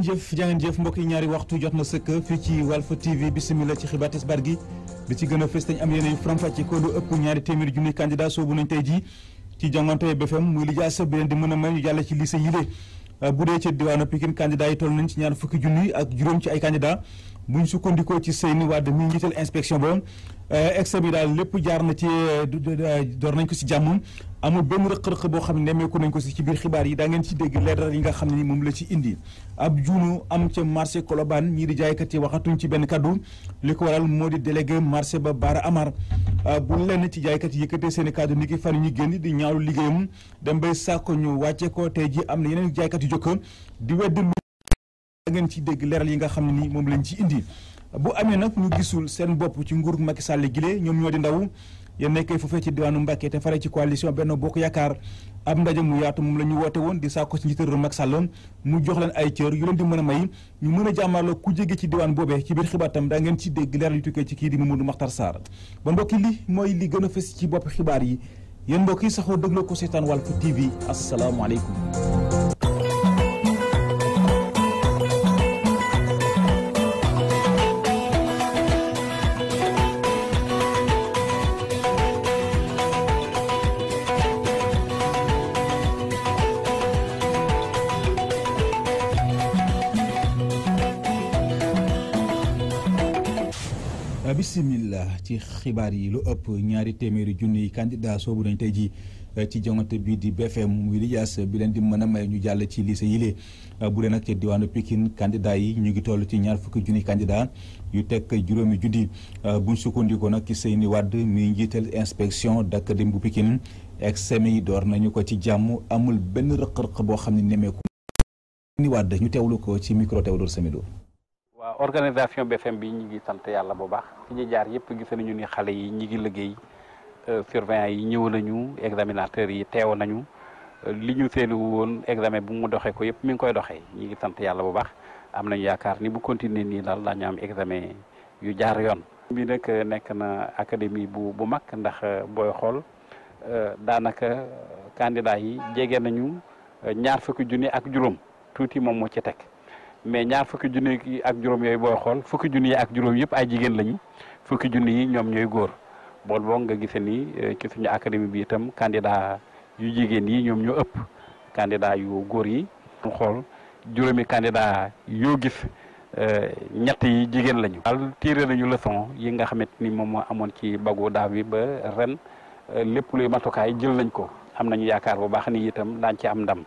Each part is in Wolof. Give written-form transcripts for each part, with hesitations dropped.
jaa ngeen jëf mbokk yi ñaari waxtu jot na sëkk fii ci Walf TV bisimilah ci xibaar tisbaar gi li ci gën a fës dañ am yéen faram-fàcce ko lu ëpp ñaari téeméeri junni candidat soobu nañ tey jii ci jongante BFM muy lijaasa bi leen di mën a may ñu jàll ci lycée yile bu dee ci diwaanu Pikine candidat yi toll nañ ci ñaar fukki junni ak juróom ci ay candidat buñ sukkandikoo ci Seyni Wade mi njiital inspection ba examen bi daal lépp jaar na ci door nañ ko si jàmm amul benn rëq-rëq boo xam ne nemmeeku nañ ko si ci biir xibaar yi daa ngeen ci dégg leeral yi nga xam ne ni moom la ci indi ab juunu am ca marché Colobane ñii di jaaykat yi waxatuñ ci benn kaddu li ko waral moo di délégué marché ba Bara Amar bu lenn ci jaaykat yi yëkkatee seen i kaddu ni ki fan ñu génn di ñaawlu liggéeyam dem bay sàkko ñu wàcce ko tey ji am na yeneen jaaykat yu jokk di wedd lu da ngeen ci dégg leeral yi nga xam ne ni moom lañ ci indi bu amee nag ñu gisul seen bopp ci nguur Macky Sall gile ñoom ñoo di ndaw yéen nekkee foofee ci diwaanu Mbacké te fare ci coalition Benno Bokk Yaakaar ab ndaje mu yaatu moom la ñu woote woon di sàkko ci njiitu réew Macky Sall mu jox leen ay cër yu leen di mën a may ñu mën a jàmmarloo ku jege ci diwaan boobee ci biir xibaar tam daa ngeen ci dégg leeral yu tukkee ci kii di Mamadou Makhtar Sarr ba mbokki li mooy li gën a fës ci bopp xibaar yi yéen mbokk yi saxoo dégloo ko seetaan Walf TV asalaamaaleykum. bismillah ci xibaar yi lu ëpp ñaari téeméeri junni candidat soobu nañ tey ji ci jongante bii di BFM muy lijaas bi leen di mën a may ñu jàll ci lycée yile bu dee nag ci diwaanu Pikine candidat yi ñu ngi toll ci ñaar fukki junni candidat yu teg juróomi junni buñ sukkandikoo nag ci Seyni Wade mi njiital inspection d'académie bu Pikine examen yi door nañu ko ci jàmm amul benn rëq-rëq boo xam ne nemeeku Seyni Wade ñu teewlu ko ci micro Théodore Semedo. waaw organisation BFM bi ñu ngi sant yàlla bu baax fi ñu jaar yëpp gis nañu ni xale yi ñi ngi liggéey surveillant yi ñëw nañu examinateurs yi teew nañu li ñu seeni woon examen bu mu doxee ko yëpp mi ngi koy doxee ñi ngi sant yàlla bu baax am nañu yaakaar ni bu continuer nii daal daañu am examen yu jaar yoon. bi nag nekk na académie bu mag ndax booy xool daanaka candidat yi jege nañu ñaar fukki junni ak juróom tuuti moom moo ci teg. mais ñaar fukki junni yi ak juróom yooyu booy xool fukki junni yi ak juróom yëpp ay jigéen lañu fukki junni yi ñoom ñooy góor bool boo nga gisee ni ci suñu académie bi itam candidat yu jigéen yi ñoom ñoo ëpp candidat yu góor yi. mu xool juróomi candidat yoo gis ñett yi jigéen lañu. daal tiré nañu leçon yi nga xamante ni moom moo amoon ci bagu daaw bi ba ren lépp luy matukaay jël nañ ko am nañu yaakaar bu baax ni itam daañ ci am ndam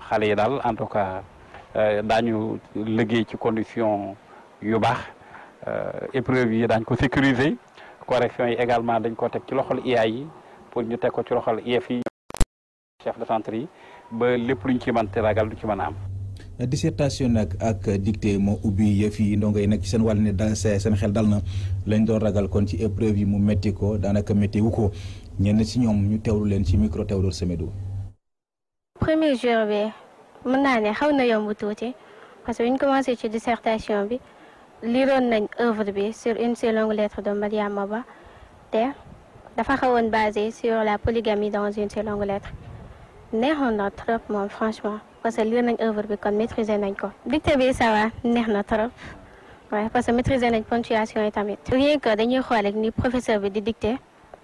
xale yi daal en tout cas. daañu liggéey ci condition yu baax épreuve yi daañ ko sécuriser correction yi également dañ ko teg ci loxol IA yi pour ñu teg ko ci loxol IEF yi chef de centre yi ba lépp luñ ci mën te ragal du ci mën a am. dissertation nag ak dictée moo ubbi yëf yi ndongo yi nag ci seen wàll ne da seen xel dal na lañ doon ragal kon ci épreuve yi mu métti ko daanaka métti wu ko ñenn ci ñoom ñu teewlu leen ci micro Théodore Semedo. premier jour bi. mën naa ne xaw na yomb tuuti parce que bu ñu commencé ci dissertation bi liroon nañ œuvre bi sur une seule longue lettre de Mariama Ba te dafa xawoon basé sur la polygamie dans une seule longue lettre neexoon na trop moom franchement parce que lire nañ œuvre bi kon maîtriser nañ ko. dictée bi ça va neex na trop waaye parce que maîtriser nañ ponctuation yi tamit. rien que dañuy xool rek ni professeur bi di dicté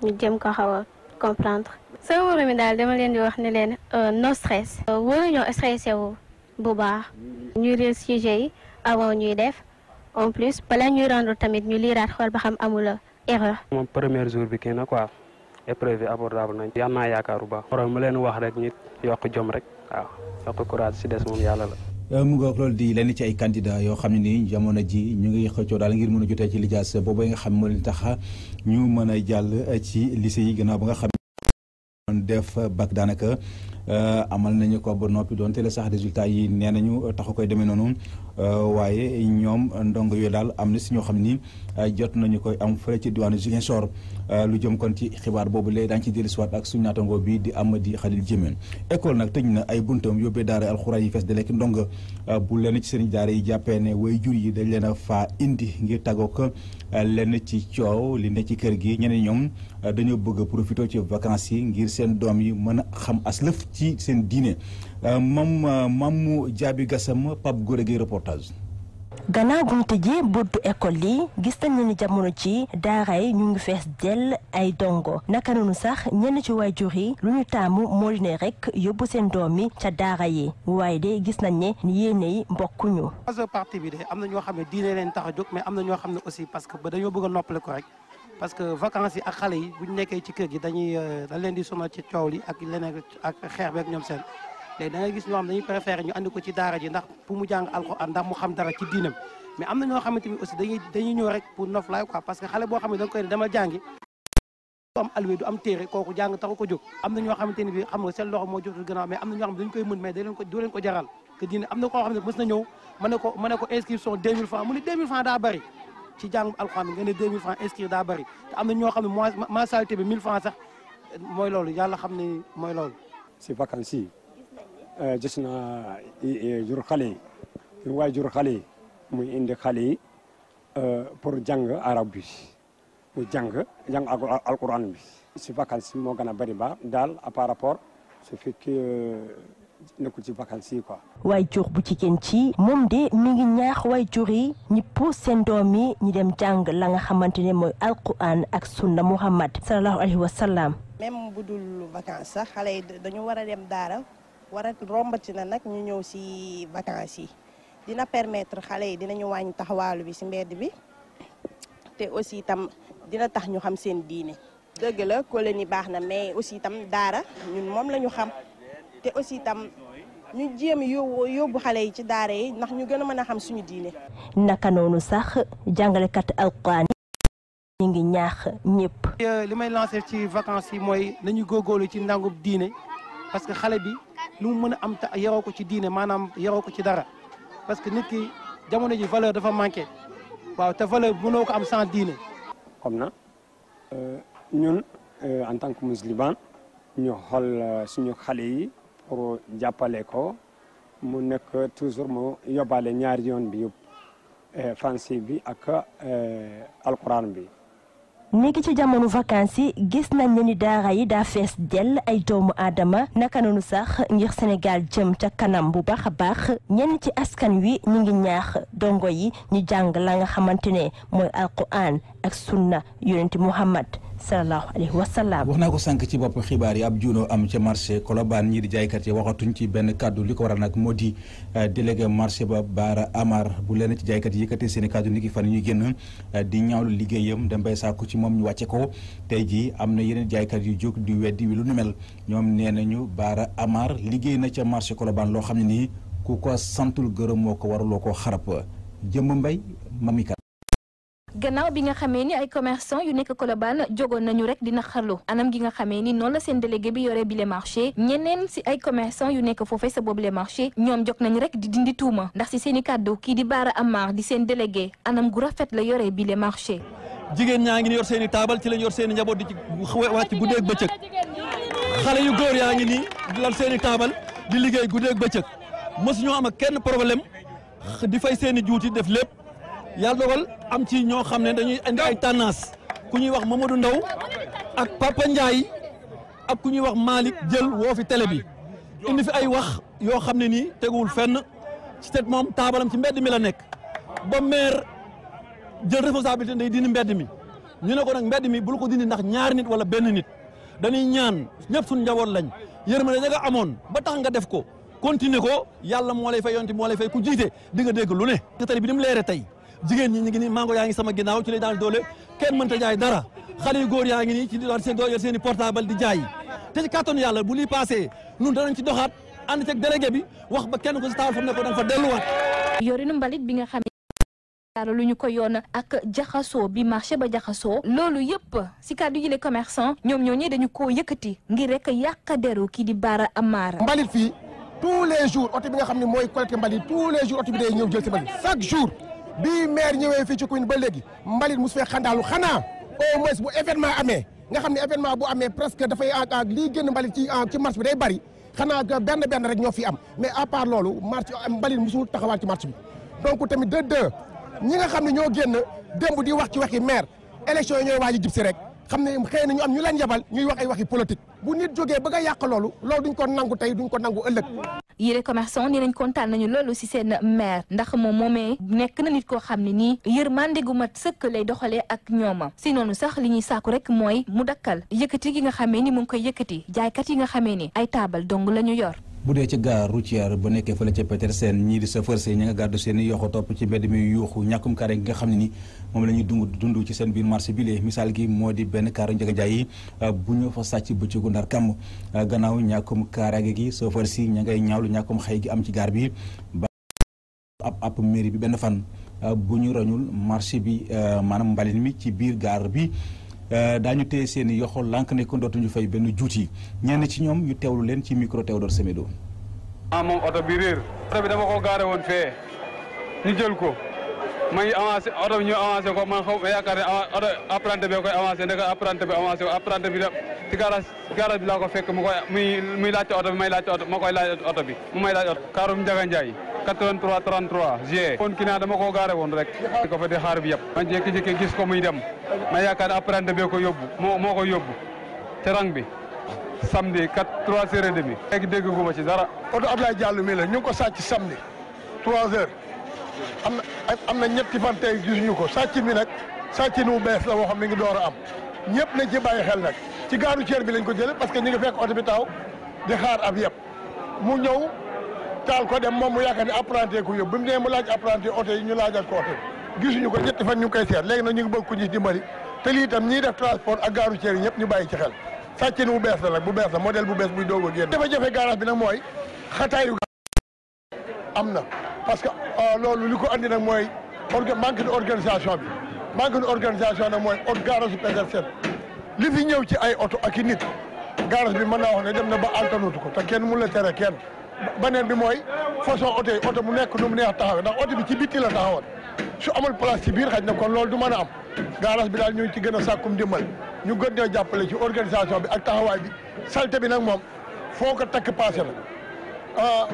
ñu jëm ko xaw a comprendre. sama moroom mi daal dama leen di wax ne leen no stress. waruñoo stressé wu bu baax. ñuy lire sujet yi avant ñuy def en plus balaa ñuy rendre tamit ñu liiraat xool ba xam amula erreur. moom premier jour bi kii na quoi épreuve bi abordable nañ. yal naa yaakaar bu baax. moroom mu leen wax rek ñu yokk jom rek waaw yokk courage si des moom yàlla la. mu ngoog loolu di lenn ci ay candidat yoo xam ne nii jamono ji ñu ngi xëccoo daal ngir mën a jotee ci lijaas boobu nga xam moo leen tax ñu mën a jàll ci lycée yi gannaaw ba nga xam def bac daanaka amal nañu ko ba noppi doon te la sax résultat yi nee nañu taxu koy demee noonu waaye ñoom ndongo yooyu daal am na si ñoo xam ni jot nañu koy am fële ci diwaanu Ziguinchor lu jëm kon ci xibaar boobu léegi daañu ci dellusiwaat ak suñu naataango bi di Amady Khalil Diémène école nag tëj na ay buntam yóbbee daara alxuraan yi fees de lekk ndongo bu lenn ci seen daara yi jàppee ne way jur yi dañ leen a faa indi ngir tàggoo ko lenn ci coow li ne ci kër gi ñeneen ñoom dañoo bëgg a profité ci vacances yi ngir seen doom yi mën a xam aslëf ci seen diine Mamou Diaby Gassam Pape Goré Gueye reportage. gannaaw bu ñu tëjee buntu école yi gis nañu ni jamono ci daara yi ñu ngi fees dell ay dongo naka noonu sax ñenn ci waajur yi lu ñu taamu moo di ne rek yóbbu seen doom yi ca daara yi waaye de gis nañ ne yéene yi mbokkuñu. parti bi de am na ñoo xam ne diine leen tax a jóg mais am na ñoo xam ne aussi parce que ba dañoo bëgg a noppale ko rek parce que vacances yi ak xale yi bu ñu nekkee ci kër gi dañ leen di sonal ci coow li ak leneen ak xeex beeg ñoom seen. léegi da ngay gis ñoo xam dañuy préféré ñu andi ko ci daara ji ndax pour mu jàng alxuraan ndax mu xam dara ci diinam mais am na ñoo xamante ni aussi dañuy ñëw rek pour noflaay quoi parce que xale boo xam ne da nga koy demal jàngi du am alwe du am téere kooku jàng taxu ko jóg am na ñoo xamante ni bi xam nga seen loxo moo jotul gannaaw mais am na ñoo xam ne dañu koy mën mais doo leen ko jaral que diine am na koo xam ne mës na ñëw ma ne ko inscription 2000 francs mu ne 2000 francs daa bëri ci jàng alxuraan bi nga ne 2000 francs inscrire daa bëri te am na ñoo xam ne mensualité bi 1000 francs sax mooy loolu yàlla xam ne mooy loolu si vacances yi gis naa jur xale yi waaye jur xale yi muy indi xale yi pour jàng arab bi mu jàng alquran bi si vacances moo gën a bëri ba daal par rapport su fekkee nekkul ci vacances yi quoi. waay jur bu jigéen ci moom de mi ngi ñaax waay jur yi ñi puus seen doom yi ñi dem jàng la nga xamante ne mooy alquran ak sunna Muhammad sallallahu alayhi wa sallam. même bu dul vacances sax xale yi dañu war a dem daara. war a rombati na nag ñu ñëw ci vacances yi dina permettre xale yi dinañu wàññi taxawaalu bi ci mbedd bi te aussi itam dina tax ñu xam seen diine. dëgg la colonie baax na mais aussi itam daara ñun moom la ñu xam te aussi itam ñu jéem yóbbu xale yi ci daara yi ndax ñu gën a mën a xam suñu diine. naka noonu sax jàngalekat alquran ñu ngi ñaax ñëpp. li may lancer ci vacances yi mooy nañu góorgóorlu ci ndàngub diine parce que xale bi. lu mu mën a am yaroo ko ci diine maanaam yaroo ko ci dara parce que nit ki jamono ji valeur dafa manqué waaw te valeur mënoo ko am sans diine. comme na ñun en tant que musulman ñu xool suñu xale yi pour jàppale ko mu nekk toujours mu yóbbaale ñaari yoon bi yëpp français bi ak alquran bi. léegi ci jamono vacances yi gis nañ ne ni daara yi daa fees dell ay doomu aadama naka noonu sax ngir Sénégal jëm ca kanam bu baax a baax ñenn ci askan wi ñu ngi ñaax dongo yi ñu jàng la nga xamante ne mooy alquran ak sunna yonenti Muhammad sallallahu alayhi wa sallam. wax naa ko sànq ci bopp xibaar yi ab juunoo am ca marché Colobane ñii di jaaykat yi waxatuñ ci benn kàddu li ko waral nag moo di délégué marché ba Baara Amar bu leen ci jaaykat yi yëkkatee seen i kàddu ni ki fan ñuy génn di ñaawlu liggéeyam dem bay sàkku ci moom ñu wàcce ko tey jii am na yeneen jaaykat yu jóg di weddi wi lu nu mel ñoom nee nañu Baara Amar liggéey na ca marché Colobane loo xam ne nii ku ko santul gërëm moo ko waraloo koo xarab jëmm mbay mamikat. gannaaw bi nga xamee ni ay commerçant yu nekk Colobane jógoon nañu rek dina xarlu anam gi nga xamee ni noonu la seen délégué bi yore bile marché ñeneen si ay commerçant yu nekk foofee sa boobule marché ñoom jóg nañu rek di dindi tuuma ndax si seen i kàddu kii di Baara Amar di seen délégué anam gu rafet la yore bile marché. jigéen ñaa ngi ni yor seen i taabal ci lañ yor seen i njaboot di ci wàcc guddeeg bëccëg xale yu góor yaa ngi nii di lal seen i taabal di liggéey guddeeg bëccëg mosuñoo am ak kenn problème di fay seen i juuti def lépp. yàlla dogal am ci ñoo xam ne dañuy indi ay tendance ku ñuy wax Mamadou Ndaw ak Papa Ndiaye ak ku ñuy wax Malick jël woo fi télé bi indi fi ay wax yoo xam ne nii teguwul fenn ci tet moom taabalam ci mbedd mi la nekk ba maire jël responsabilité day dindi mbedd mi ñu ne ko nag mbedd mi bul ko dindi ndax ñaari nit wala benn nit dañuy ñaan ñëpp suñu njaboot lañ yërmande ña nga amoon ba tax nga def ko continuer ko yàlla moo lay fay yonti moo lay fay ku jiite di nga dégg lu ne tali bi ni mu leere tey jigéen ñi ñu ngi nii mango yaa ngi sama ginnaaw ci lay daan doole kenn mënta jaay dara xale yu góor yaa ngi nii ci di seen yor seen i portable di jaay te ci kàttanu yàlla bu liy passé nun danañ ci doxaat ànd ceeg délégué bi wax ba kenn ko si taal fa mu ne ko danga fa delluwaat. yorinu mbalit bi nga xam ne lu ñu ko yoon ak jaxasoo bi marché ba jaxasoo loolu yëpp si kàddu yi les commerçants ñoom ñoo ñee dañu koo yëkkati ngir rek yàq deru kii di Baara Amar. mbalit fii tous les jours oto bi nga xam ne mooy collecté mbalit tous les jours oto bi day ñëw jël si mbalit chaque jour. bi maire ñëwee fii ci commune ba léegi mbalit mu su fee xandaalu xanaa au moins bu événement amee nga xam ne événement bu amee presque dafay lii génn mbalit ci marché bi day bari xanaa benn rek ñoo fi am mais à part loolu marché mbalit musul taxawaal ci marché bi donc tamit de deux ñi nga xam ne ñoo génn démb di wax ci waxi maire élection yi ñooy waaj a jub si rek xam ne xëy na ñu am ñu leen yabal ñuy wax ay waxi politique bu nit jógee bëgg a yàq loolu duñ ko nangu tey duñ ko nangu ëllëg. yile commerçant ni nañ kontaan nañu loolu ci seen maire ndax moom moomee nekk na nit koo xam ne nii yërmande gu mat sëkk lay doxalee ak ñooma si noonu sax li ñuy sàkku rek mooy mu dakkal yëkkati gi nga xamee ni mu ngi koy yëkkati jaaykat yi nga xamee ni ay taabal dong la ñu yor. bu dee ci gare routière ba nekkee fële ca Petersen ñii di chauffeur si ña nga gàddu seen i yoxo topp ci mbedd mi yuuxu ñàkkum kaare gi nga xam ne ni moom la ñuy dund ci seen biir marché bi lee misaal gi moo di benn kaaru Njaga Njaay yi bu ñu fa sàcc bëccëgu Ndar kàmm gannaaw ñàkkum kaaraange gi chauffeur si ña ngay ñaawlu ñàkkum xëy gi am ci gaar bi ba ab mairie bi benn fan bu ñu roñul marché bi maanaam mbalit mi ci biir gaar bi daañu téye seen i yoxo lànk ne ko dootuñu fay benn juuti ñenn ci ñoom ñu teewlu leen ci micro Théodore Semedo. moom oto bi réer oto bi dama ko gaare woon fee ñu jël ko ma ngi avancé oto bi ñu avancé ko man xaw ma yaakaar ne oto apprenti bi koy avancé ndeka apprenti bi avancé ko apprenti bi ci garage bi laa ko fekk mu koy muy laajte oto bi may laajte oto ma koy laaj oto bi mu may laaj oto kaarum Njaga Njaay 83 33 G kon ki naa dama koo gaare woon rek ko fa di xaar bi yëpp ma jékki-jékki gis ko muy dem ma yaakaar ne apprenti bi ko yóbbu moo ko yóbbu ci rang bi samedi 3h30 léegi dégg gu ma ci dara oto Ablaye Diallo mi la ñu ngi ko sàcc samedi 3h am na ñetti fan tey gisuñu ko sàcc mi nag sàcc nu bees la boo xam mi ngi door a am ñëpp nañ ci bàyyi xel nag ci gaaru ceer bi lañ ko jële parce que ñu ngi fekk oto bi taw di xaar ab yëpp mu ñëw taal ko dem moom mu yaakaar ne apprenti ko yóbbu bi mu nee mu laaj apprenti oto yi ñu laajal ko oto yi gisuñu ko ñetti fan ñu ngi koy seet léegi nag ñu ngi bëgg ku ñu dimbali te lii itam ñiy def transport ak gaaru ceer yi ñëpp ñu bàyyi ci xel sàccin bu bees la nag bu bees la modèle bu bees buy doog a génn jafe-jafe garage bi nag mooy xataayu am na parce que loolu li ko andi nag mooy manque de organisation bi manque de organisation nag mooy garage Petersen li fi ñëw ci ay oto ak i nit garage bi mën naa wax ne dem na ba antanutu ko te kenn mun la tere kenn beneen bi mooy façon oto yi oto mu nekk nu mu neex taxawee ndax oto bi ci bitti la taxawoon su amul place ci biir xaj na kon loolu du mën a am garage bi daal ñu ngi ci gën a sàkkum dimbal ñu gën ñoo jàppale ci organisation bi ak taxawaay bi salte bi nag moom foo ko takk passé na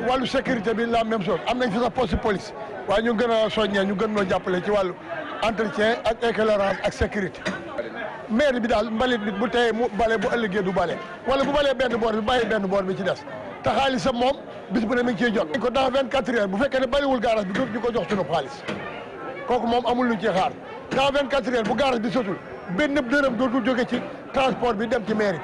wàllu sécurité bi la même chose am nañ fi sax poste police waaye ñu gën a soññee ñu gën ñoo jàppale ci wàllu entretien ak éclairage ak sécurité maire bi daal mbalit bi bu teyee mu bale bu ëllëgee du bale wala bu balee benn boor bi bàyyi benn boor bi ci des te xaalisam moom bis bu ne mi ngi ciy jot ko dans 24 heures bu fekkee ne baliwul garage bi dootu ñu ko jox sunu xaalis kooku moom amul luñ ci xaar dans 24 heures bu garage bi sotul benn dërëm dootul jóge ci transport bi dem ci mairie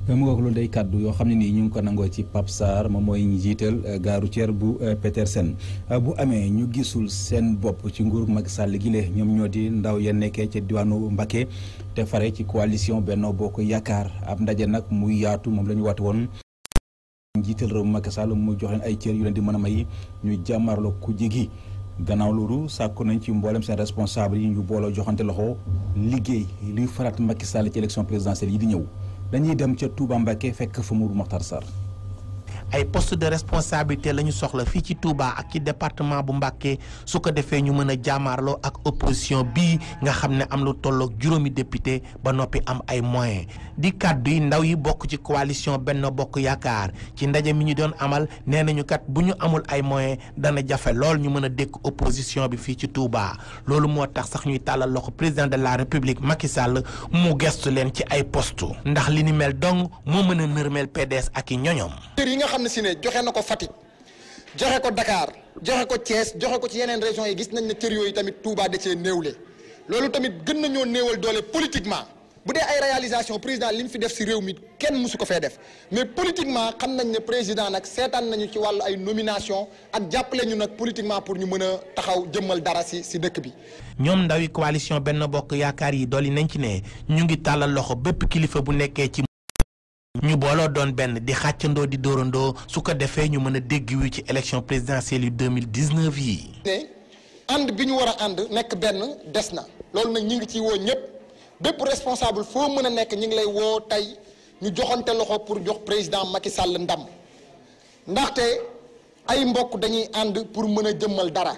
mu ngoog loolu day kàddu yoo xam ne nii ñu ngi ko nangoo ci Pape Sarr moom mooy njiital gare routière bu Petersen bu amee ñu gisul seen bopp ci nguuru Macky Sall gi le ñoom ñoo di ndaw ya nekkee ca diwaanu Mbacké te fare ci coalition Benno Bokk Yaakaar ab ndaje nag muy yaatu moom la ñu waate woon njiital réew Macky Sall mu jox leen ay cër yu leen di mën a may ñu jàmmarloo ku jigi gannaaw loolu sàkku nañ ci mboolem seen responsable yi ñu booloo joxante loxo liggéey luy faraat Macky Sall ci élection présidentielle yi di ñëw dañuy dem ca Touba Mbacké fekk fa Mourou Mokhtar Sarr. ay poste de responsabilité la ñu soxla fii ci Touba ak ci département bu Mbacké su ko defee ñu mën a jaamaarloo ak opposition bii nga xam ne am lu tolloog juróomi député ba noppi am ay moyens di kàddu yi ndaw yi bokk ci coalition Benno Bokk Yaakaar ci ndaje mi ñu doon amal nee nañu kat bu ñu amul ay moyens dana jafe lool ñu mën a dékk opposition bi fii ci Touba loolu moo tax sax ñuy tàllal loxo président de la République Macky Sall mu gestu leen ci ay poste ndax li ni mel dong moo mën a nërmeel PDS ak i ñoñom xam ne si ne joxe na ko Fatick joxe ko Dakar joxe ko Thiès joxe ko ci yeneen régions yi gis nañ ne cër yooyu tamit Touba da cee néewle loolu tamit gën nañoo néewal doole politiquement bu dee ay réalisation président li mu fi def si réew mi kenn mësu ko fee def mais politiquement xam nañ ne président nag seetaan nañu ci wàllu ay nomination ak jàppale ñu nag politiquement pour ñu mën a taxaw jëmmal dara si dëkk bi. ñoom ndawi coalition Benno Bokk Yaakaar yi dolli nañ ci ne ñu ngi tàllal loxo bépp kilifa bu nekkee ci. ñu booloo doon benn di xàccandoo di dóorandoo su ko defee ñu mën a dégg wi ci élection présidentielle yu 2019 yi. ne ànd bi ñu war a ànd nekk benn des na loolu nag ñu ngi ciy woo ñëpp bépp responsable foo mën a nekk ñu ngi lay woo tey ñu joxante loxo pour jox président Macky Sall ndam ndaxte ay mbokk dañuy ànd pour mën a jëmmal dara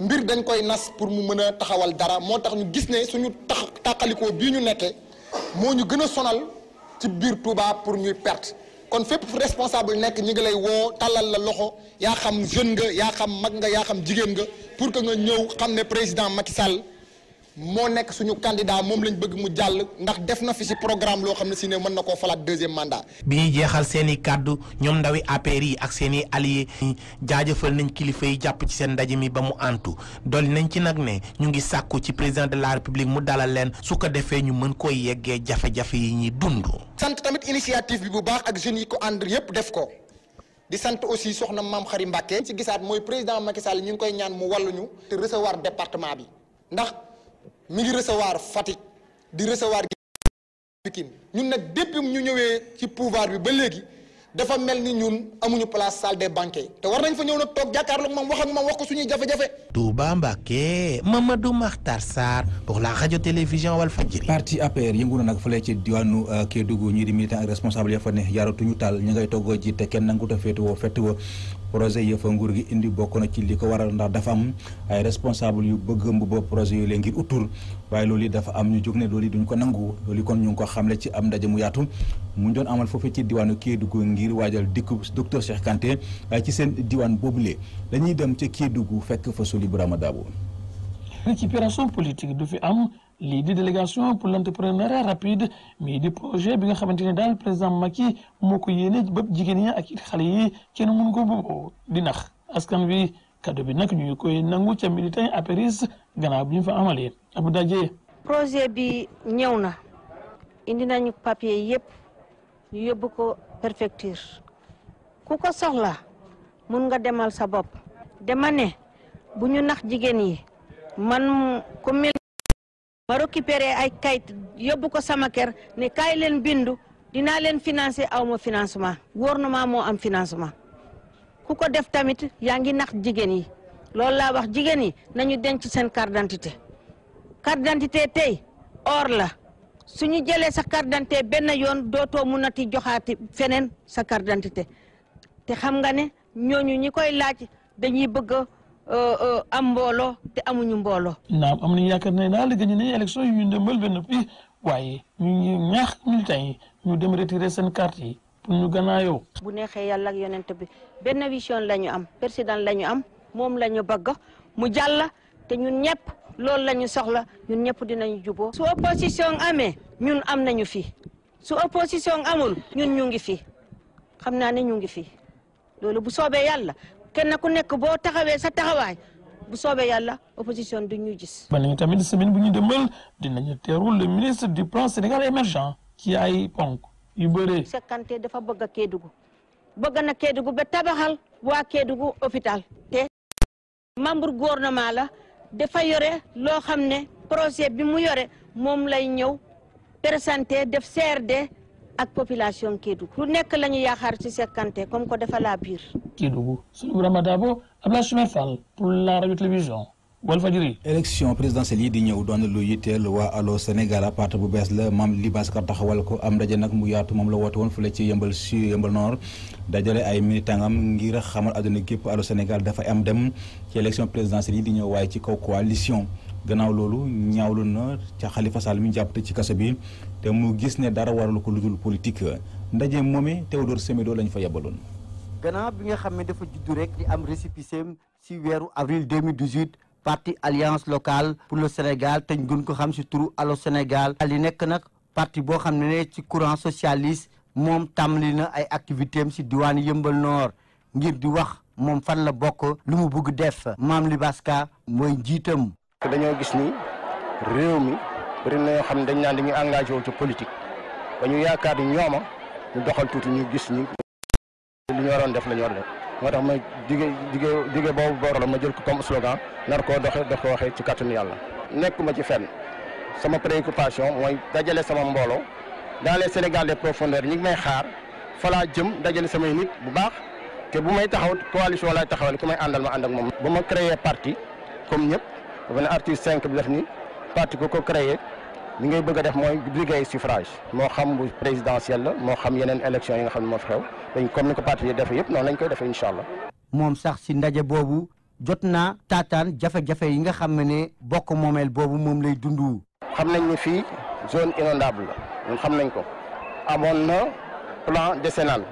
mbir dañ koy nas pour mu mën a taxawal dara moo tax ñu gis ne suñu tàqalikoo bii ñu nekkee moo ñu gën a sonal. ci biir Touba pour ñuy perte kon fépp fu responsable nekk ñi ngi lay woo tàllal la loxo yaa xam jeune nga yaa xam mag nga yaa xam jigéen nga pour que nga ñëw xam ne président Macky Sall moo nekk suñu candidat moom lañ bëgg mu jàll ndax def na fi ci programme loo xam ne si ne mën na koo falaat deuxième mandat. bi ñuy jeexal seen i kàddu ñoom ndawi APR yi ak seen i alliés jaajëfal nañ kilifa yi jàpp ci seen ndaje mi ba mu antu dolli nañ ci nag ne ñu ngi sàkku ci président de la république mu dalal leen su ko defee ñu mën koy yeggee jafe-jafe yi ñuy dund. sant tamit initiative bi bu baax ak jeunes yi ko ànd yépp def ko di sant aussi soxna Mame Khary Mbacké ci gisaat mooy président Macky Sall ñu ngi koy ñaan mu walluñu te recevoir département bi ndax mi ngi recevoir Fatick di recevoir Pikine ñun nag depuis ñu ñëwee ci pouvoir bi ba léegi dafa mel ni ñun amuñu place salle des banquets te war nañ fa ñëw nag toog jàkkaarloog moom wax ak moom wax ko suñuy jafe-jafe. Touba Mbacké Mamadou Makhtar Sarr pour la radio-télévision Walfadjri. parti APR yëngu na nag fële ci diwaanu Kédougou ñii di militant ak responsable ya fa ne yaratuñu taal ñu ngay toggoo ji te kenn nangut a féetewoo projet yi fa nguur gi indi bokk na ci li ko waral ndax dafa am ay responsable yu bëgg mbubb projet yooyu leen ngir utur waaye loolu dafa am ñu jóg ne loolu duñ ko nangu loolu kon ñu ngi ko xamle ci am ndaje mu yaatu mu doon amal foofee ci diwaanu Kédougou ngir waajal dikku docteur Cheikh Kanté ci seen diwaan boobule dañuy dem ca Kédougou fekk fa Soli Burama Dabo. récupération politique du fi am lii di délégation pour l'entrepreneuriat rapide mais di projet bi nga xamante ne daal président Macky moo ko yéene bépp jigéen ñi ak it xale yi kenn mun ko boobu di nax askan wi kaddu bi nag ñu koy nangu ca militant apéris gannaaw bi ñu fa amalee Abou Dadje. projet bi ñëw na indi nañu papier yëpp ñu yóbbu ko préfecture ku ko soxla mun nga demal sa bopp dama ne bu ñu nax jigéen yi man ku mel ma récupéré ay kayit yóbbu ko sama kër ne kaay leen bindu dinaa leen financer aw ma financement gouvernement moo am financement ku ko def tamit yaa ngi nax jigéen yi loolu laa wax jigéen yi nañu denc seen carte d'identité tey or la suñu jëlee sa carte d'identité benn yoon dootoo munati joxaati feneen sa carte d'identité te xam nga ne ñooñu ñi koy laaj dañuy bëgg am mbooloo te amuñu mbooloo. naam am nañu yaakaar ne daal gagné nañu élection yi ñu demal benn prix waaye ñu ñaax militants yi ñu dem retirer seen carte yi pour ñu gannaayoo. bu neexee yàlla ak yonent bi benn vision la ñu am président la ñu am moom la ñu bëgg mu jàll te ñun ñëpp loolu la ñu soxla ñun ñëpp dinañu juboo su opposition amee ñun am nañu fi su opposition amul ñun ñu ngi fi xam naa ne ñu ngi fi loolu bu soobee yàlla. kenn ku nekk boo taxawee sa taxawaay bu soobee yàlla opposition du ñu gis. ba nañu tamit semaine bu ñu demal dinañu teeru le ministre du plan Sénégal émergent ci ay ponk yu bëree. Cheikh Kanté dafa bëgg a Kédougou bëgg na Kédougou ba tabaxal waa Kédougou hôpital te membre gouvernement la dafa yore loo xam ne projet bi mu yore moom lay ñëw présenté def CRD ak population Kédougou lu nekk la ñu yaakaar ci Cheikh Kanté comme ko dafa laa biir. Kédougou Soli Burama Dabo Abdoulaye Soumer Fall pour la radio-télévision Walfadjri. élection présidentielle yi di ñëw doon lu yitteel waa Allô Sénégal parti bu bees la Mame Libasse Ka taxawal ko am ndaje nag mu yaatu moom la woote woon fële ci Yeumbeul Sud Yeumbeul Nord dajale ay militangam ngir xamal àdduna gépp Allô Sénégal dafa am dem ci élection présidentielle yi di ñëw waaye ci kaw coalition. gannaaw loolu ñaawlu na ca Khalifa Sall mi jàpp ci kaso bi te mu gis ne dara waralu ko lu dul politique ndaje moome Théodore Semedo lañ fa yebaloon. gannaaw bi nga xam ne dafa juddu rek di am récépissé si weeru avril 2018 parti alliance locale pour le Sénégal te ñu gën ko xam si turu Allô Sénégal li nekk nag parti boo xam ne ci courant socialiste moom tàmbali na ay activités am si diwaanu Yeumbeul Nord ngir di wax moom fan la bokk lu mu bëgg def Mame Libasse Ka mooy njiitam. dañoo gis ni réew mi bëri na yoo xam ne dañ naan dañuy engagé wu ci politique ba ñu yaakaar ni ñooma ñu doxal tuuti ñu gis ni li ñu waroon def la ñu war a def moo tax ma dige boobu boor la ma jël ko comme slogan nar koo doxe dox ko waxee ci kàttanu yàlla. nekkuma ci fenn sama préoccupation mooy dajale sama mbooloo dans les Sénégal des profondeurs ñi ngi may xaar fa laa jëm dajale samay nit bu baax te bu may taxaw coalition laay taxawal ku may àndal ma ànd ak moom. ba ma créé parti comme ñëpp. dafa ne article 5 bi def ni parti ko créé li ngay bëgg a def mooy liggéey suffrage moo xam bu présidentiel la moo xam yeneen élection yi nga xam ne moo fi xew dañ comme ni ko parti yi defee yëpp noonu lañ koy defee incha allah. moom sax si ndaje boobu jot naa taataan jafe-jafe yi nga xam ne bokk moomeel boobu moom lay dundu. xam nañ ni fii zone inondable la ñun xam nañ ko amoon na plan décennal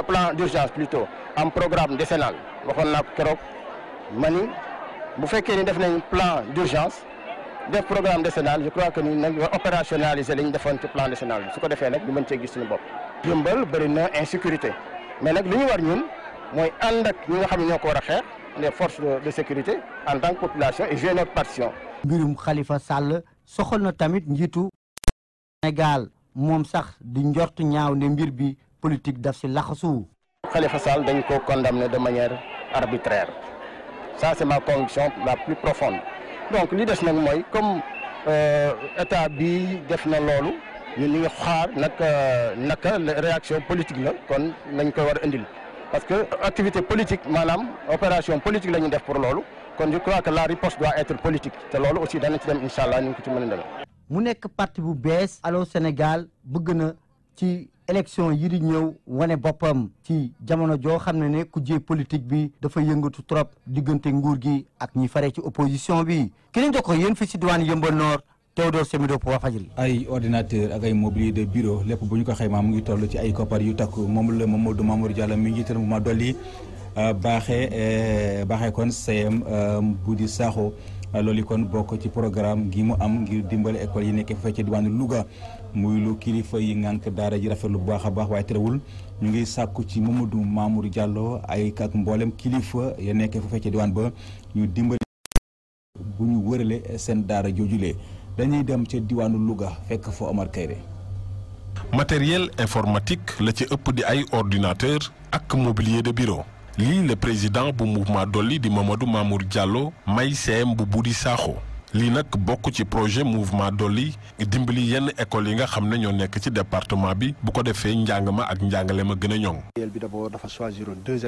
plan d'urgence plutôt am programme décennal waxoon naa ko keroog ma ni bu fekkee ni def nañ plan d'urgence def programme décennal je crois que ni nag opérationnaliser li ñu defoon ci plan décennal bi su ko defee nag ñu mën cee gis suñu bopp. Yeumbeul bëri na insécurité mais nag li ñu war ñun mooy ànd ak ñi nga xam ne ñoo ko war a xeex les forces de sécurité en tant que population et jouer notre partition. mbirum Khalifa Sall soxal na tamit njiitu Sénégal moom sax di njort ñaaw ne mbir bi politique daf si laxasu. Khalifa Sall dañ ko condamné de manière arbitraire ça c'est ma conviction la plus profonde donc li des nag mooy comme état bi def na loolu ñun ñu ngi xaar naka réaction politique la kon lañ koy war a indil parce que activité politique maanaam opération politique la ñuy def pour loolu kon je crois que la riposte doit être politique te loolu aussi dana ci dem incha allah ñu ngi ko ci mën a demee. mu nekk parti bu bees Allô Sénégal bëgg na ci élection yi di ñëw wane boppam ci jamono joo xam ne kujje politique bi dafa yëngatu trop diggante nguur gi ak ñi fare ci opposition bi ki leen jox ko yéen fi si diwaan Yeumbeul Nord Théodore Semido pour Walfadjri. ay ordinateur ak ay mobilier de bureau lépp bu ñu ko xaymaa mu ngi toll ci ay koppar yu takku moom la Mamadou Mamour Diallo mi ngi tënk ma dolli baaxee kon CM Budi Sakho loolu kon bokk ci programme gi mu am ngir dimbale école yi nekkee fa ci diwaanu Louga muy lu kilifa yi ngànk daara ji rafetlu bu baax a baax waaye terewul ñu ngi sàkku ci Mamadou Mamour Diallo ay ak mboolem kilifa ya nekkee fa ci diwaan ba ñu dimbale bu ñu wërale seen daara joojulee dañuy dem ca diwaanu Louga fekk fa Omar Kayre. matériel informatique la ci ëpp di ay ordinateur ak mobilier de bureau. lii le président bu mouvement Dolli di Mamadou Mamour Diallo may CM bu Budi Sakho lii nag bokk ci projet mouvement Dolli dimbali yenn école yi nga xam ne ñoo nekk ci département bi bu ko defee njàng ma ak njàngale ma gën a ñoŋ. bi d'abord dafa choisir deux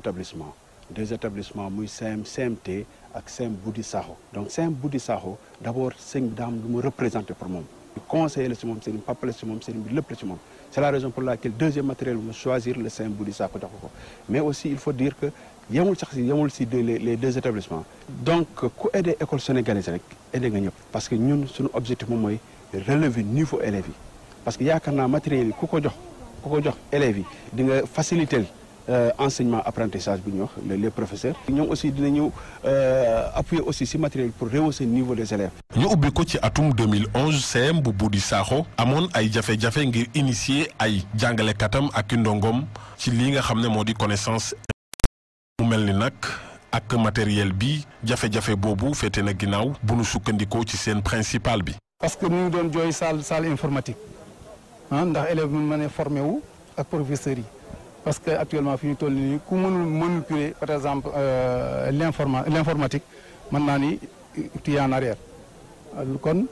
établissements muy CM CMT ak CM Budi Sakho donc CM Budi Sakho d'abord sëñ bi daa am lu mu représenté pour moom. conseiller la ci moom sëriñ papa la ci moom sëriñ bi lépp la ci moom c'est la raison pour laquelle deuxième matériel bi mu choisir le CM Budi Sakho jox ko mais aussi il faut dire que yemul si les deux établissements donc ku aider école sénégalaise rek aider nga ñëpp parce que ñun suñu objectif moom mooy relever niveau élèves yi parce que yaakaar naa matériel yi ku ko jox élèves yi di nga faciliter enseignement apprentissage bi ñu wax les professeurs ñoom aussi dinañu appuyer aussi ci matériel pour rehausser niveau des élèves. ñu ubbi ko ci atum 2011 CM bu Budi Sakho amoon ay jafe-jafe ngir initier ay jàngalekatam ak i ndongom ci li nga xam ne moo di connaissance mu mel ni nag ak matériel bi jafe-jafe boobu féete na ginnaaw bu nu sukkandikoo ci seen principal bi. parce que ñu ngi doon jooy salle informatique ndax élèves ñu mën a formé wu ak professeurs yi. parce que actuellement fi ñu toll nii ku mënul manipuler par exemple l'informatique mën naa ni tu es en arrière kon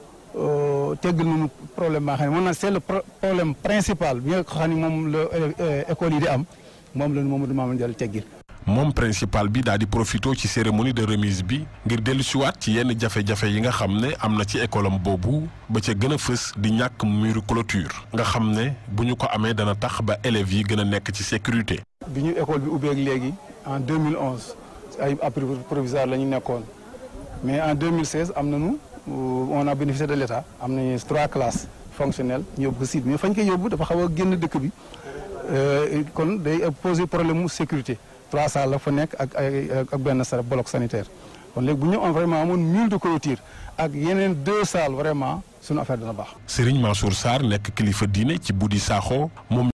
teggal nañu problème baa xam ne mën naa c'est le problème principal bi nga xam ne moom la école yi di am moom la Mamadou Mamour Diallo teggil. moom principal bi daal di profité ci cérémonie de remise bi ngir dellusiwaat ci yenn jafe-jafe yi nga xam ne am na ci école am boobu ba ca gën a fës di ñàkk muru clôture nga xam ne bu ñu ko amee dana tax ba élèves yi gën a nekk ci sécurité. bi ñu école bi ubbeeg léegi en 2011 ay abri provisoire la ñu nekkoon mais en 2016 am nañu on a bénéficié de l'État am nañu 3 classes fonctionnelles ñu yóbbu ko site mais fañ koy yóbbu dafa xaw a génn dëkk bi kon day poser problème mu sécurité. 3 salles la fa nekk ak benn bloc sanitaire kon léegi bu ñu am vraiment amoon mur de clôture ak yeneen 2 salles vraiment suñu affaire dana baax. Serigne Mansour Sarr nekk kilifa diine ci Budi Sakho moom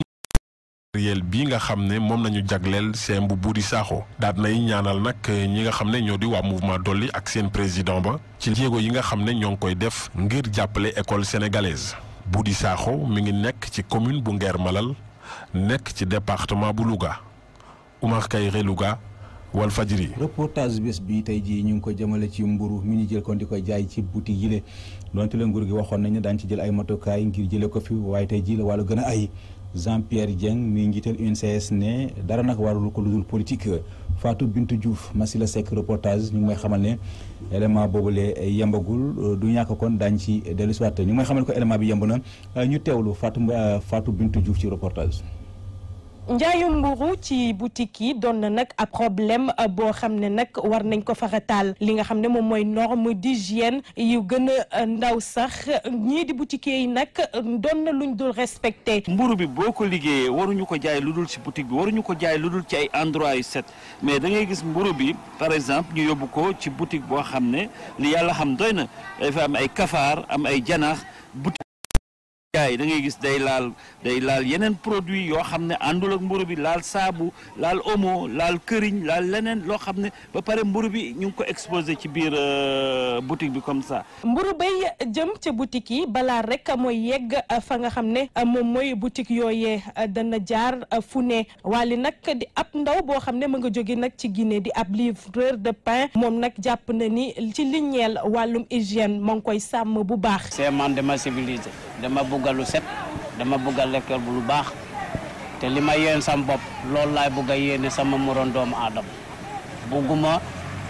matériel bi nga xam ne moom nañu jagleel CM bu Budi Sakho daal nay ñaanal nag ñi nga xam ne ñoo di waa mouvement Dolli ak seen président ba ci jéego yi nga xam ne ñoo ngi koy def ngir jàppale école sénégalaise. Budi Sakho mi ngi nekk ci commune bu Nguer Malal nekk ci département bu Louga. Oumar Kayre Louga Walfadjri. reportage bés bi tey jii ñu ngi ko jëmale ci mburu mi ñu jël kon di koy jaay ci boutique yi le donte la nguur gi waxoon nañ ne daan ci jël ay matukaay ngir jëlee ko fi waaye tey jii la wàllu gën a ay Jean-Pierre Dieng mi njiital UNCS ne dara nag warul ko lu dul politique Fatou Bintou Diouf Massila Seck reportage ñu ngi may xamal ne élément boobule yembagul du ñàkk kon daañ ci dellusiwaat ñu ngi may xamal ko élément bi yemb na ñu teewlu Fatou Bintou Diouf ci reportage. njaayum mburu ci boutique yi doon na nag ab problème boo xam ne nag war nañ ko farataal li nga xam ne moom mooy norme d'hygiène yu gën a ndaw sax ñii di boutiquiers yi nag doon na luñ dul respecté. mburu bi boo ko liggéeyee waruñu ko jaay lu dul ci boutique bi waruñu ko jaay lu dul ci ay endroit yu set mais da ngay gis mburu bi par exemple ñu yóbbu ko ci boutique boo xam ne li yàlla xam doy na dafa am ay kafaar am ay janax boutique jaay da ngay gis day laal yeneen produit yoo xam ne àndul ak mburu bi laal saabu laal omo laal këriñ laal leneen loo xam ne ba pare mburu bi ñu ngi ko exposé ci biir boutique bi comme ça. mburu bay jëm ca boutique yi balaa rek mooy yegg fa nga xam ne moom mooy boutique yooyee dana jaar fu ne wali nag di ab ndaw boo xam ne ma nga jóge nag ci Guinée di ab livreur de pain moom nag jàpp na ni ci li ñeel wàllum hygiène moo ngi koy sàmm bu baax. c'est man dama civilisé dama bugga lu set dama bugga lekkal bu lu baax te li ma yéene sama bopp loolu laay bugga yéene sama moroom doomu aadama bugguma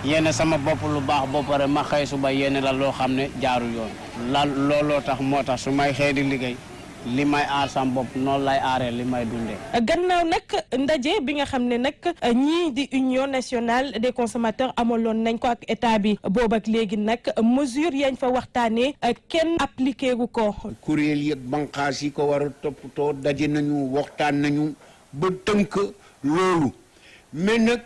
yéene sama bopp lu baax ba pare ma xëy suba yéene la loo xam ne jaaru yoon looloo tax moo tax su may xëy di liggéey li may aar sama bopp noonu lay aaree li may dundee. gannaaw nag ndaje bi nga xam ne nag ñii di union nationale des consommateurs amaloon nañ ko ak état bi boobu ak léegi nag mesure yañ fa waxtaanee kenn appliqué gu ko. kuréel yi ak banqaas yi ko war a toppatoo daje nañu waxtaan nañu ba tënk loolu mais nag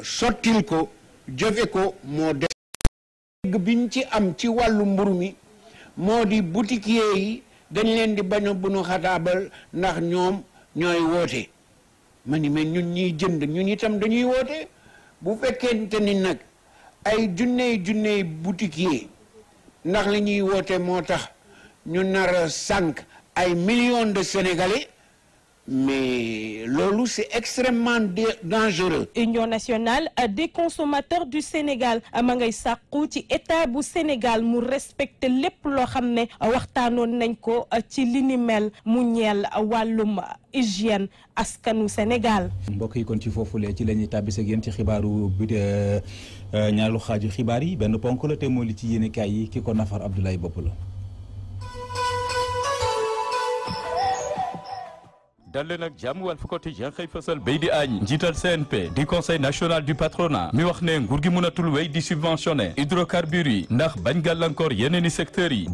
sottil ko jëfe ko moo def. biñ ci am ci wàllu mburu mi. moo di boutiquier yi dañ leen di bañ a bunu xataabal ndax ñoom ñooy woote ma ni mais ñun ñuy jënd ñun itam dañuy woote bu fekkente ni nag ay junney boutiquier ndax la ñuy woote moo tax ñu nar a sànq ay millions de Sénégalais mais loolu c'est extrêmement dangereux. Union nationale des consommateurs du Sénégal ma ngay sàqu ci état bu Sénégal mu respecté lépp loo xam ne waxtaanoon nañ ko ci li ni mel mu ñeel wàllum hygiène askanu Sénégal. mbokk yi kon ci foofulee ci la ñuy tàbbis ak yéen ci xibaaru bi ñaareelu xaaju xibaar yi benn ponk la te moo li ci yéenekaay yi ki ko nafar Abdoulaye Bopp la. dal leen ak jàmm Walf Quotidien xëy fësal Beydi Agne njiital CNP di conseil national du patronat mi wax ne nguur gi mënatul wéy di subventionné hydrocarbures yi ndax bañ gàllankoor yeneen i secteurs yi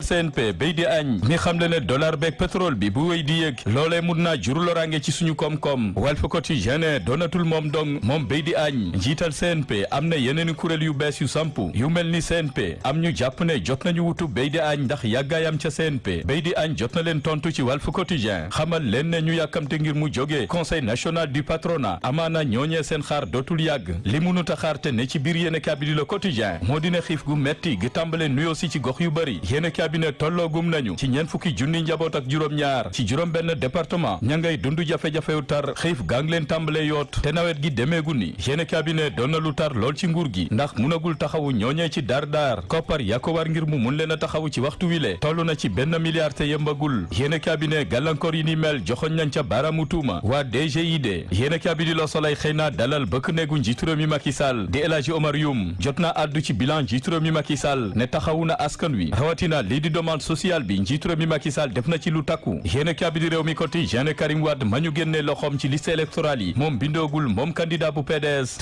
CNP Beydi Agne mi xamle ne dollar beeg pétrole bi bu wéy di yëg loolee mun naa jur loraange ci suñu koom-koom Walf Quotidien ne doonatul moom dong moom Beydi Agne njiital CNP am na yeneeni kuréel yu bees yu sampu yu mel ni CNP am ñu jàpp ne jot nañu wutu Beydi Agne ndax yàggaayam ca CNP Beydi Agne jot na leen tontu ci Walf Quotidien xamal leen ne ñu yàkkamte ngir mu jógee conseil national du patronat amaana ñooñee seen xaar dootul yàgg li munut a xaar te ne ci biir yéenekaay bi di Le Quotidien moo dina xiif gu metti gi tàmbale nuyoo si ci gox yu bëri ne tolloogum nañu ci ñeent fukki junni njaboot ak juróom-ñaar ci juróom-benn département ña ngay dund jafe-jafewu tar xiif gaa ngi leen tàmbalee yoot te nawet gi demeegu ni yéene cabinet doon na lu tar lool ci nguur gi ndax munagul taxawu ñooñee ci daar koppar yaa ko war ngir mu mun leen a taxawu ci waxtu wile toll na ci benn milliard te yëmbagul yéene cabinet gàllankoor yi ni mel joxoñ nañ ca baaraamu tuuma waa DGID yéene cabinet la solay xëy na dalal bëkk neegu njiitu réew mi Macky Sall di El Hadji Omar Youm jot na addu ci bilan njiitu réew mi Macky Sall ne taxawu na askan wi rawatina lii di demande sociale bi njiitu réew mi Macky Sall def na ci lu takku yéene cabinet réew mi Quotidien Karim Wade ma ñu génne loxoom ci liste électorale yi moom bindoogul moom candidat bu PDS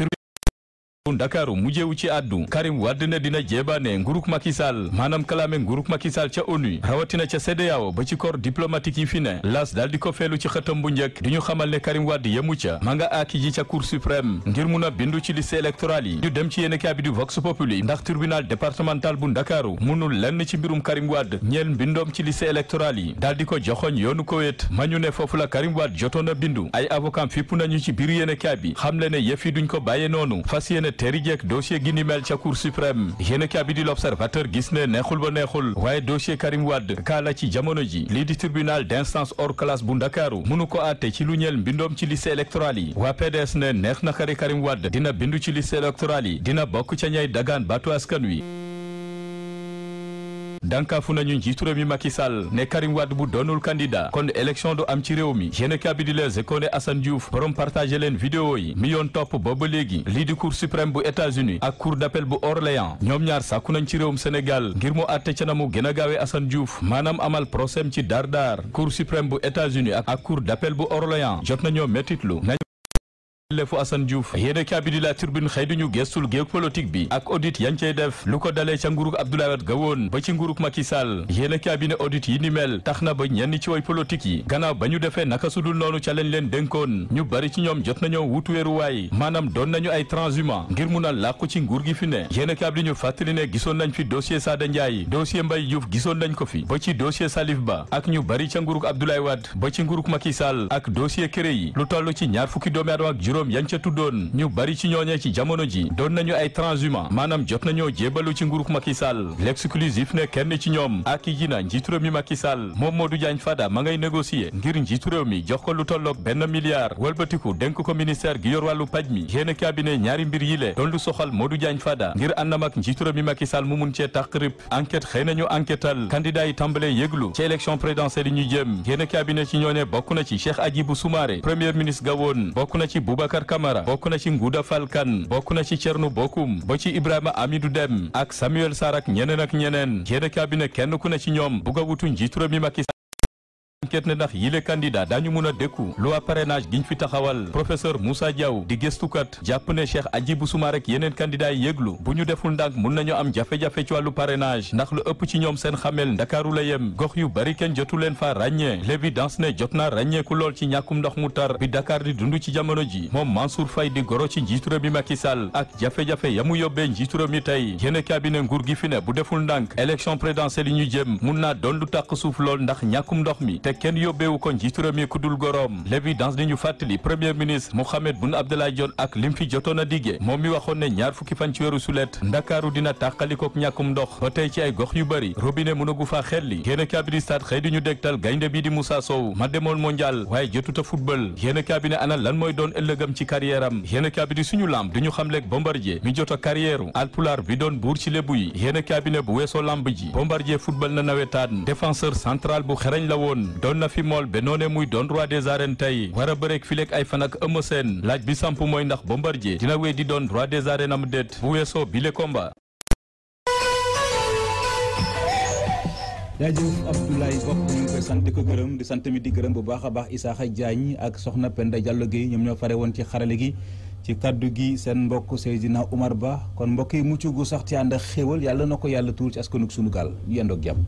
Ndakaaru mujjewu ci addu Karim Wade ne dina jéebaane nguruk Macky Sall maanaam kalaame nguruk Macky Sall ca ONU rawatina ca CEDEAO ba ci corps diplomatique yi fi ne las daal di ko feelu ci xëtam bu njëkk di ñu xamal ne Karim Wade yemu ca ma nga aaki ji ca Cour suprême ngir mun a bindu ci liste électorale yi ñu dem ci yéene kaa bi di Vox Populi ndax tribunal départemental bu Ndakaaru munul lenn ci mbirum Karim Wade ñeel mbindoom ci liste électorale yi daal di ko joxoñ yoonu Koweït ma ñu ne foofu la Karim Wade jotoon a bindu ay avocat fipp nañu ci biir yéene kaa bi xam le ne yëf yi duñ ko bàyyee noonu fas yéene teri jeek dossier gi ni mel ca Cour suprême yéen a bi di l'Observateur gis ne neexul ba neexul waaye dossier Karim Wade kaala ci jamono ji lii di tribunal d'instance hors classe bu Ndakaaru mënu ko àtte ci lu ñeel mbindoom ci liste électorale yi waa PDS ne neex na xari Karim Wade dina bindu ci liste électorale yi dina bokk ca ñay dagaan baatu askan wi dankaafu nañu njiitu réew mi Macky Sall ne Karim Wade bu doonul candidat kon élection du am ci réew mi yéen a bi di Les Échos ne Assane Diouf borom partagé leen vidéo yi mi yoon topp booba léegi lii di cour suprême bu États-Unis ak cour d'appel bu Orléans ñoom ñaar sàkku nañ ci réewum Sénégal ngir mu àtte ca na mu gën a gaawee Assane Diouf maanaam amal procès ci Dar cour suprême bu États-Unis ak cour d'appel bu Orléans jot nañoo mettitlu lefu Assane Diouf yéene kaabi di la turbine xëy duñu gestul géew politique bi ak audit yañ cey def lu ko dalee ca nguurug Abdoulaye Wade ga woon ba ci nguurug Macky Sall yéene kaabi ne audit yi ni mel tax na ba ñenn ci way politique yi gannaaw ba ñu defee naka sudul noonu ca lañ leen dénkoon ñu bari ci ñoom jot nañoo wutu weeruwaay maanaam doon nañu ay transhumant ngir mun a làqu ci nguur gi fi ne yéene kaabi di ñu fàttali ne gisoon nañ fi dossier Sada Ndiaye dossier Mbaye Diouf gisoon nañ ko fi ba ci dossier Salif Ba ak ñu bari ca nguurug Abdoulaye Wade ba ci nguurug Macky Sall ak dossier Kéré yi lu toll ci ñaar fukki doomi aadama ak juróom yañ ca tuddoon ñu bari ci ñooñee ci jamono ji doon nañu ay transhumant maanaam jot nañoo jébalu ci nguurug Macky Sall l'exclusif ne kenn ci ñoom ak yi na njiitu réew mi Macky Sall moom Modou Diagne Fada ma ngay négocier ngir njiitu réew mi jox ko lu tolloog $1 milliard wëlbatiku dénk ko ministère gi yor wàllu paj mi yéen cabinet ñaari mbir yi le doon lu soxal Modou Diagne Fada ngir àndam ak njiitu réew mi Macky Sall mu mun cee tàq rip enquête xëy nañu enquêtal candidat yi tàmbalee yëglu ci élection présidentielle yi ñu jëm yéen cabinet ci ñooñee bokk na ci Cheikh Hadjibou Soumaré premier ministre gawoon bokk na ci Boubacar Camara bokk na ci Ngouda Fall Kane bokk na ci Thierno Bocoum ba ci Ibrahima Amidou Deme ak Samuel Sarr ak ñeneen ak ñeneen yéen cabinet kenn ku ne ci ñoom bugg a wutu njiitu réew mi Macky Sall enquête ne ndax yile candidat daañu mun a dékku loi parrainage giñ fi taxawal professeur Moussa Diaw di gëstukat jàpp ne Cheikh Hadjibou Soumaré ak yeneen candidat yi yëglu bu ñu deful ndànk mun nañu am jafe-jafe ci wàllu parrainage ndax lu ëpp ci ñoom seen xamel ndakaaru la yem gox yu bari kenn jotu leen fa ràññee l'évidence ne jot naa ràññeeku lool ci ñàkkum ndox mu tar bi Dakar di dund ci jamono ji moom Mansour Faye di goro ci njiitu réew mi Macky Sall ak jafe-jafe yamu yóbbee njiitu réew mi tey yéene cabinet nguur gi fi ne bu deful ndànk élection présidentielle yi ñu jëm mun naa doon lu tàq suuf lool ndax ñàkkum ndox mi te kenn yóbbeewu ko njiitu réew mi ku dul goroom l'évidence di ñu fàttali premier ministre Mohamed Boun Abdallah Dionne ak lim fi jotoon a dige moom mi waxoon ne ñaar fukki fan ci weeru sulet ndakaaru dina tàqalikook ñàkkum ndox ba tey ci ay gox yu bari robinet mënagu faa xelli yéen a cabinet stade xëy di ñu dégtal gaynde bi di Moussa Sow ma demoon mondial waaye jotuta football yéen a cabinet ana lan mooy doon ëllëgam ci carrière am yéen a cabinet suñu lamb du ñu xamleeg Bombardier mi jot a carrière alpulaar bi doon buur ci lébu yi yéen a cabinet bu weesoo lamb ji Bombardier football na nawetaan défenseur central bu xereñ la woon doon na fi mool noone muy doon roi des arènes tey war a bëreek fileek ay fan ak Eumeu Sène laaj bi samp mooy ndax Bombardier dina wéy di doon roi des arènes am déet bu weesoo bile combat. jaajëf Abdoulaye Bokk ñu ngi koy sant di ko gërëm di sant mi di gërëm bu baax a baax Isaaxa Diagne ak Soxna Penda Diallo Gueye ñoom ñoo fare woon ci xarale gi ci kaddu gi seen mbokk Seydina Oumar Ba kon mbokk yi mucc gu sax ci ànd ak xéewal yàlla na ko yàlla tuur ci askanug sunu gaal ñu yendoog jàmm